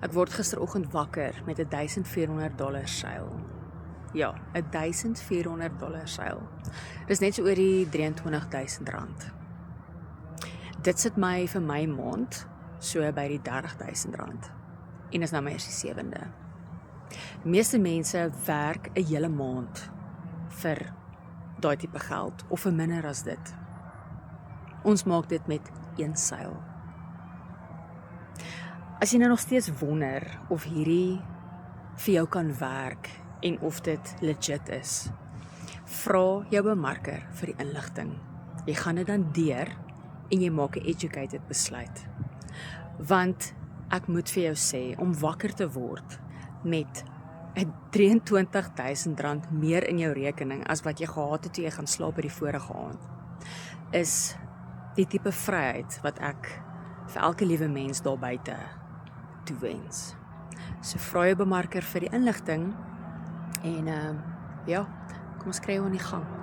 Ek word gisteroggend wakker met $1,400 seil. Ja, $1,400 seil. Dis net so oor die R23,000. Dit sit my vir my maand so by die R30,000. En is nou maar eers die 7de. Die meeste mense werk 'n hele maand vir daai tipe geld, of vir minder as dit. Ons maak dit met een seil. As jy nou nog steeds wonder of hierdie vir jou kan werk en of dit legit is, vra jou bemarker vir die inligting. Jy gaan dit dan deur en jy maak 'n educated besluit. Want ek moet vir jou sê, om wakker te word met R23,000 meer in jou rekening as wat jy gehad het toe jy gaan slaap by die vorige aand, is die tipe vryheid wat ek vir elke liewe mens daar buite toewens. So vra jou bemarker vir die inligting en ja, kom ons kry jou aan die gang.